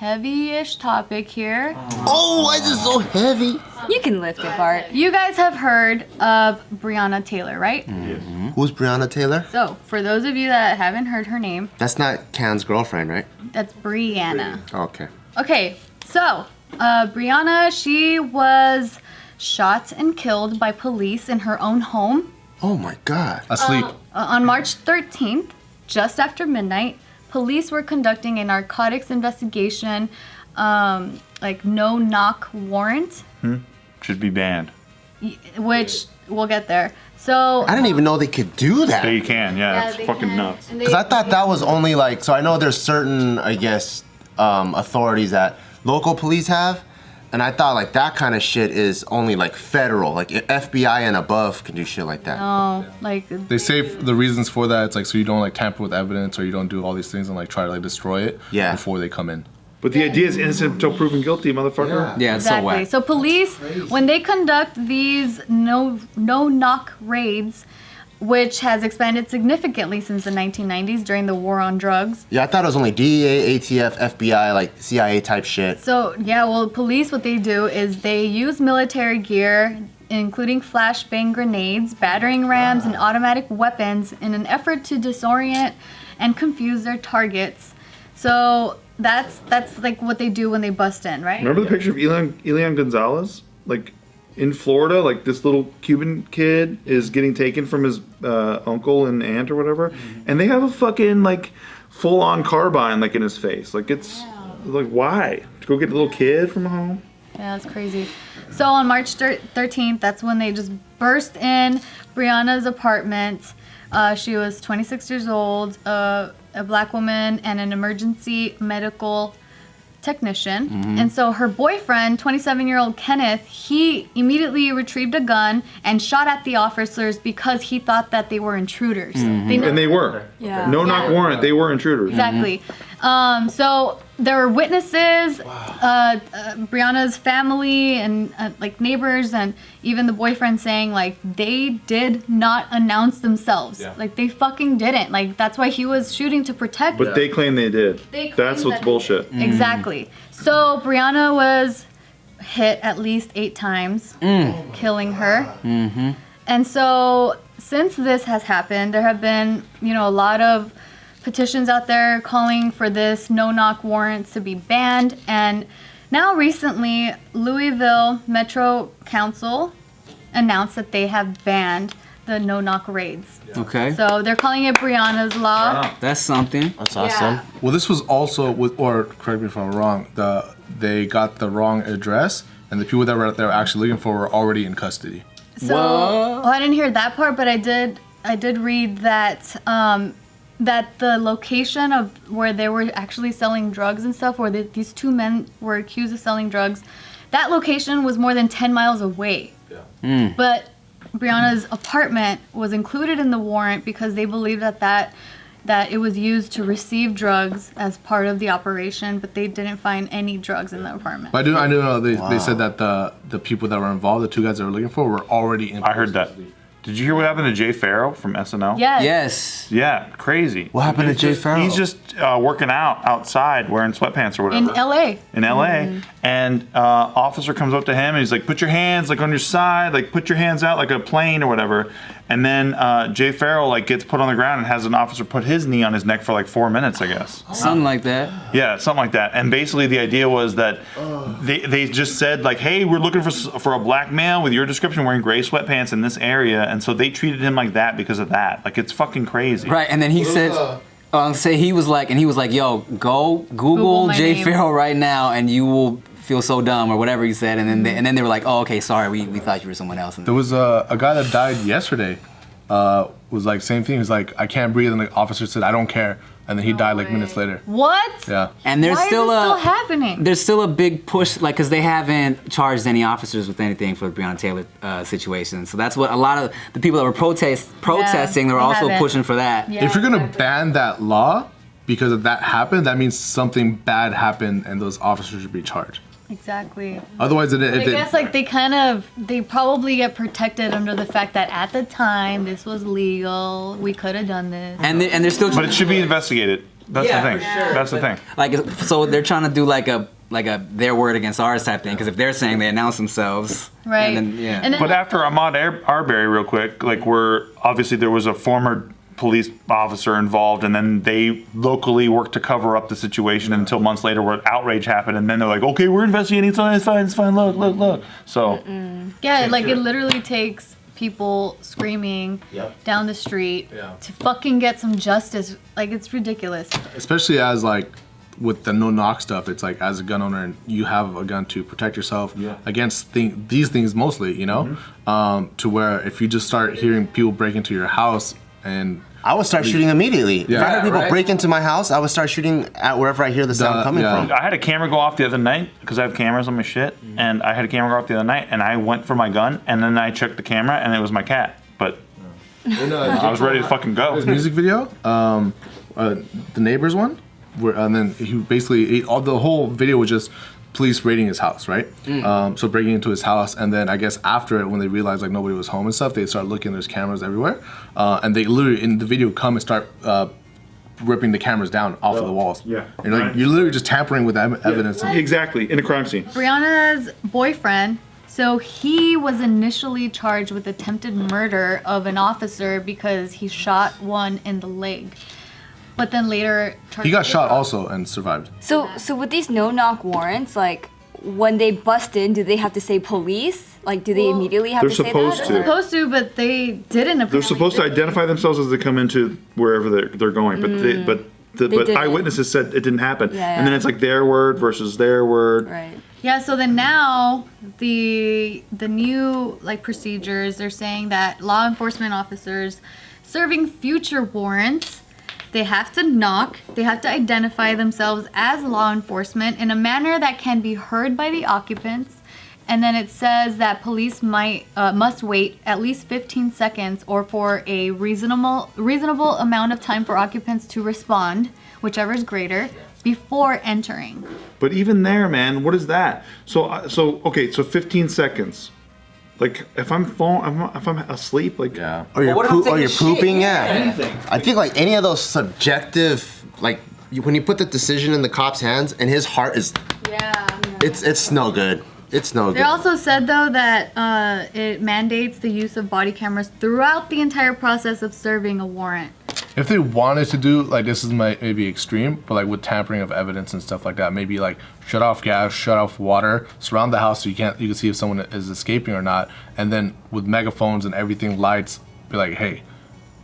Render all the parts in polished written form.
heavy-ish topic here. Oh, why is it so heavy? You can lift it, Bart. You guys have heard of Brianna Taylor, right? Mm-hmm. Who's Brianna Taylor? So, for those of you that haven't heard her name, That's not Kwan's girlfriend, right? that's Brianna. Oh, okay. Okay, so Brianna, she was shot and killed by police in her own home Oh my God. Asleep. on March 13th, just after midnight. Police were conducting a narcotics investigation, like no-knock warrant, Should be banned. which we'll get there. So I didn't even know they could do Yeah, that. you can. Yeah, it's they fucking can. nuts. And they- Because I thought that was only like, so I know there's certain, I guess, authorities that local police have. And I thought like that kind of shit is only like federal, like FBI and above can do shit like that. No, like They say the reasons for that, it's like so you don't like tamper with evidence or you don't do all these things and like try to like destroy it Yeah. before they come in. But the idea is innocent until proven guilty, motherfucker. Yeah, it's so exactly. whack. So police, when they conduct these no-knock raids, which has expanded significantly since the 1990s during the war on drugs. Yeah, I thought it was only DEA, ATF, FBI, like CIA type shit. So yeah, well, police, what they do is they use military gear, including flashbang grenades, battering rams, and automatic weapons in an effort to disorient and confuse their targets. So that's like what they do when they bust in, right? Remember the picture of Elian Gonzalez? Like in Florida, like this little Cuban kid is getting taken from his uncle and aunt or whatever, and they have a fucking like full-on carbine like in his face. Like it's like why? To go get a little kid from home? Yeah, that's crazy. So on March 13th, that's when they just burst in Brianna's apartment. She was 26 years old, a black woman, and an emergency medical technician. And so her boyfriend, 27-year-old Kenneth, he immediately retrieved a gun and shot at the officers because he thought that they were intruders. And they were. Yeah. No knock warrant. They were intruders. Exactly. So there were witnesses, Brianna's family and like neighbors and even the boyfriend saying like they did not announce themselves. Yeah. Like they fucking didn't. Like that's why he was shooting to protect But they claim they did. They claim That's what's that- bullshit. Exactly. So Brianna was hit at least 8 times, killing her. And so since this has happened, there have been, a lot of petitions out there calling for this no-knock warrant to be banned. And now recently, Louisville Metro Council announced that they have banned the no-knock raids. Okay. So they're calling it Brianna's Law. That's something. That's awesome. Well, this was also with, or correct me if I'm wrong. They got the wrong address, and the people that were actually looking for were already in custody. So, well, I didn't hear that part, but I did read that that the location of where they were actually selling drugs and stuff, where these 2 men were accused of selling drugs, that location was more than 10 miles away. Yeah. But Brianna's apartment was included in the warrant because they believed that it was used to receive drugs as part of the operation, but they didn't find any drugs in the apartment. But I do know they said that the people that were involved, the 2 guys that were looking for, were already in. I heard that. Did you hear what happened to Jay Pharoah from SNL? Yes. Yes. Yeah, crazy. What happened to Jay Pharoah? He's just working out outside wearing sweatpants or whatever. In LA. In LA, and officer comes up to him and he's like, "Put your hands like on your side, like put your hands out like a plane or whatever." And then Jay Pharoah like gets put on the ground and has an officer put his knee on his neck for like 4 minutes, I guess. Something like that. Yeah, something like that. And basically the idea was that they just said like, "Hey, we're looking for a black male with your description wearing gray sweatpants in this area," and so they treated him like that because of that. Like it's fucking crazy. Right, and then he said, he was like, "Yo, go Google my Jay name. Pharoah right now, and you will feel so dumb," or whatever he said. And then they were like, "Oh, okay, sorry, we thought you were someone else." There was a guy that died yesterday. Was like same thing. He was like, "I can't breathe," and the officer said, "I don't care," and then he died like minutes later. What? Yeah. And there's Why still is it still happening? There's still a big push, like, because they haven't charged any officers with anything for the Breonna Taylor situation. So that's what a lot of the people that were protesting, they were they also haven't. pushing for that. Yeah, If you're gonna exactly. ban that law because of that happened, that means something bad happened, and those officers should be charged. Exactly. Otherwise, I guess like they probably get protected under the fact that at the time this was legal. We could have done this. And they're still. But it should be investigated. That's Yeah, the thing. for sure. That's the thing. Like, so they're trying to do like a their word against ours type thing, because if they're saying they announce themselves, Right. And then, yeah. And then, But after Ahmaud Arbery, real quick, like obviously there was a former police officer involved, and then they locally worked to cover up the situation until months later where outrage happened, and then they're like, okay, we're investigating, it's fine, look. So, yeah, like it literally takes people screaming down the street to fucking get some justice. Like, it's ridiculous. Especially as like with the no knock stuff, it's like as a gun owner, you have a gun to protect yourself against these things mostly, you know, to where if you just start hearing people break into your house and I would start shooting immediately. If I had people right. break into my house, I would start shooting at wherever I hear the sound coming from. I had a camera go off the other night because I have cameras on my shit, and I had a camera go off the other night, and I went for my gun, and then I checked the camera, and it was my cat. But I was ready to fucking go. his music video, the neighbors one, where and then he basically the whole video was just police raiding his house, right? So breaking into his house, and then I guess after it, when they realized like nobody was home and stuff, they start looking. There's cameras everywhere, and they literally in the video come and start ripping the cameras down off of the walls. Yeah. And like you're literally just tampering with evidence. Exactly, in a crime scene. Brianna's boyfriend, so he was initially charged with attempted murder of an officer because he shot one in the leg. But then later... He got shot also and survived. So with these no-knock warrants, like, when they bust in, do they have to say police? Like, do they immediately have they're to say supposed that? to. They're supposed to, but they didn't apparently. They're supposed to identify themselves as they come into wherever they're going, but didn't. eyewitnesses said it didn't happen. Yeah, And then yeah. it's like their word versus their word. Right. Yeah, so then now the new like procedures, they're saying that law enforcement officers serving future warrants, they have to knock, they have to identify themselves as law enforcement in a manner that can be heard by the occupants. And then it says that police must wait at least 15 seconds or for a reasonable amount of time for occupants to respond, whichever is greater, before entering. But even there, man, what is that? So 15 seconds. Like if I'm asleep, like Or you're, what if I'm or you're taking a shit? pooping, Yeah. Anything. I think like any of those subjective, like when you put the decision in the cop's hands and his heart is, it's no good. It's no They good. also said, though, that it mandates the use of body cameras throughout the entire process of serving a warrant. If they wanted to do like this is maybe extreme, but like with tampering of evidence and stuff like that, maybe like shut off gas, shut off water, surround the house so you can see if someone is escaping or not, and then with megaphones and everything, lights, be like, hey,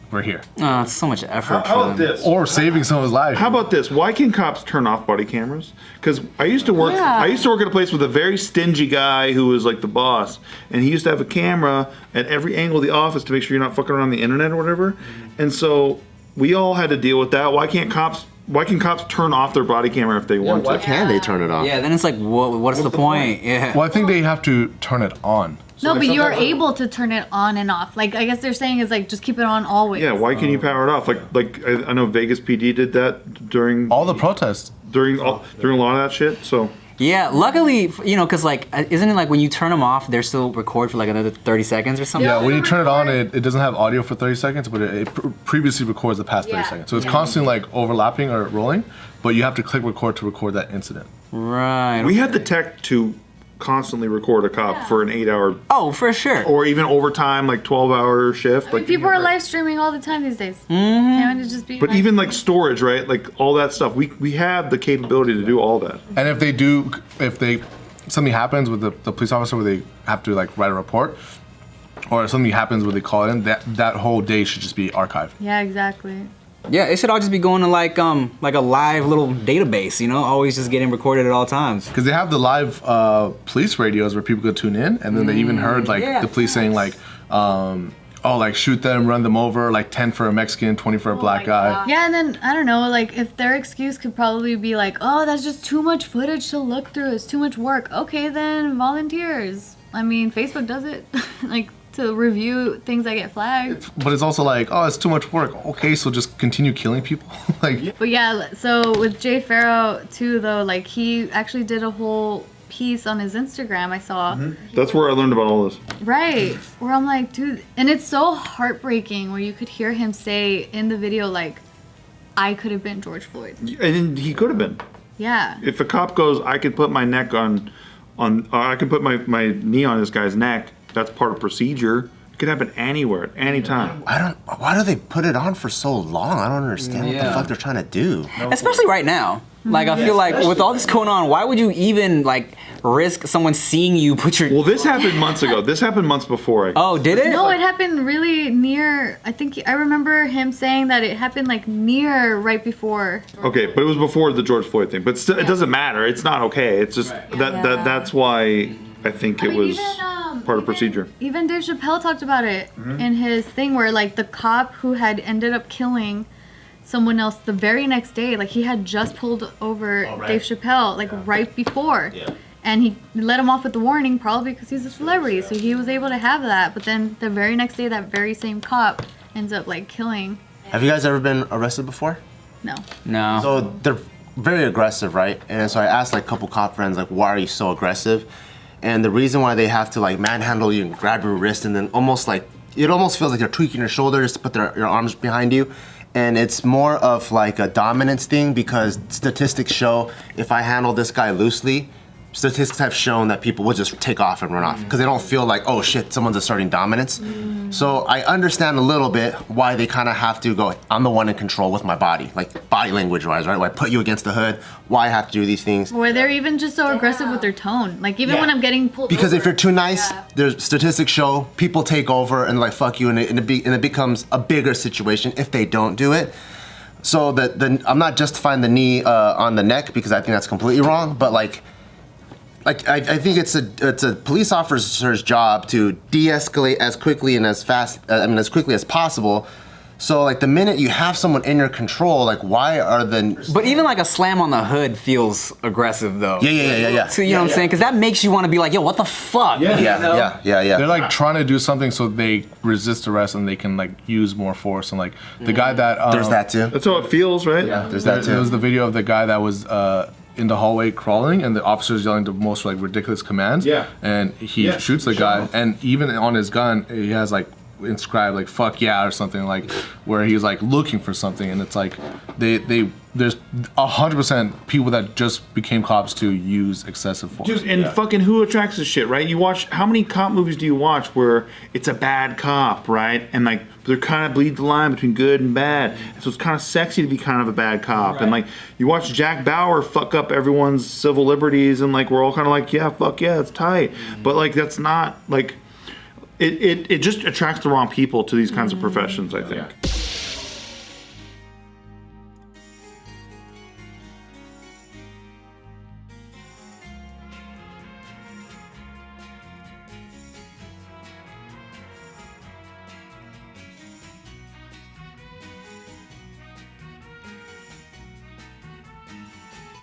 we're here. Oh, it's so much effort. how for about them. this? Or saving someone's life. How about this? Why can cops turn off body cameras? Because I used to work. Yeah. I used to work at a place with a very stingy guy who was like the boss, and he used to have a camera at every angle of the office to make sure you're not fucking around the internet or whatever. And so we all had to deal with that. Why can cops turn off their body camera if they want Why to? can't they turn it off? Yeah, then it's like, what's the point? Yeah. Well, I think they have to turn it on. No, but you're sometimes- able to turn it on and off. Like, I guess they're saying is like, just keep it on always. Yeah, why can you power it off? Like I know Vegas PD did that during All the protests. during a lot of that shit. So Yeah, luckily, because like, isn't it like when you turn them off, they're still record for like another 30 seconds or something? Yeah, when you turn it on, it doesn't have audio for 30 seconds, but it previously records the past 30 seconds. So it's constantly like overlapping or rolling, but you have to click record to record that incident. Right. we had the tech to constantly record a cop for an 8-hour Oh, for sure. or even overtime, like 12-hour shift. Like People are live streaming all the time these days. Can't it just be But even like storage, right? Like all that stuff, we have the capability to do all that. And if something happens with the police officer where they have to like write a report, or if something happens where they call in, that whole day should just be archived. Yeah, exactly. Yeah, it should all just be going to like a live little database, always just getting recorded at all times. Because they have the live police radios where people could tune in, and then they even heard like Yeah. the police saying like, like shoot them, run them over, like 10 for a Mexican, 20 for a black guy. Yeah, and then, I don't know, like, if their excuse could probably be like, oh, that's just too much footage to look through, it's too much work. Okay, then volunteers. I mean, Facebook does it, like, to review things that get flagged. But it's also like, oh, it's too much work. Okay, so just continue killing people. Like, But yeah, so with Jay Pharoah, too, though, like, he actually did a whole piece on his Instagram, I saw. That's where I learned about all this. Right. Where I'm like, dude, and it's so heartbreaking where you could hear him say in the video, like, I could have been George Floyd. And he could have been. Yeah. If a cop goes, I could put my neck I can put my knee on this guy's neck. That's part of procedure. It could happen anywhere, at any time. Why do they put it on for so long? I don't understand what the fuck they're trying to do. Especially right now. Like, I feel like with all this going on, why would you even, like, risk someone seeing you put your... Well, this happened months ago. This happened months before. Oh, did it? No, it happened really near. I remember him saying that it happened like near right before. Okay, but it was before the George Floyd thing. But still, it doesn't matter. It's not okay. It's just that's why I think it was part of procedure. Even Dave Chappelle talked about it in his thing where like the cop who had ended up killing someone else the very next day, like he had just pulled over Dave Chappelle like right before. Yeah. And he let him off with the warning, probably because he's a celebrity, so he was able to have that. But then the very next day, that very same cop ends up like killing. Have you guys ever been arrested before? No. No. So they're very aggressive, right? And so I asked like a couple cop friends, like, why are you so aggressive? And the reason why they have to like manhandle you and grab your wrist and then almost like, it almost feels like they're tweaking your shoulder just to put your arms behind you. And it's more of like a dominance thing because statistics show if I handle this guy loosely, statistics have shown that people will just take off and run off because they don't feel like, oh shit, someone's asserting dominance. So I understand a little bit why they kind of have to go, I'm the one in control with my body, like body language wise, right? Why I put you against the hood, why I have to do these things. Or they're even just so aggressive with their tone. Like even when I'm getting pulled because over. if you're too nice, there's statistics show people take over and like fuck you and it becomes a bigger situation if they don't do it. So I'm not justifying the knee on the neck because I think that's completely wrong, but like I think it's a police officer's job to de-escalate as quickly and as quickly as possible. So like the minute you have someone in your control, like why are the... But even like a slam on the hood feels aggressive though. Yeah. So you know what I'm saying? Because that makes you want to be like, yo, what the fuck? Yeah. They're like trying to do something so they resist arrest and they can like use more force. And like the guy that... There's that too. That's how it feels, right? Yeah, there's that too. There was the video of the guy that was... in the hallway crawling and the officer's yelling the most like ridiculous commands and he shoots the guy and even on his gun he has like inscribed like fuck yeah or something like where he's like looking for something and it's like there's 100% people that just became cops to use excessive force. Dude, and fucking who attracts this shit, right? You watch, how many cop movies do you watch where it's a bad cop, right? And like, they're kind of bleed the line between good and bad. So it's kind of sexy to be kind of a bad cop. And like, you watch Jack Bauer fuck up everyone's civil liberties and like, we're all kind of like, yeah, fuck yeah, it's tight. But like, that's not like, it just attracts the wrong people to these kinds of professions, I think.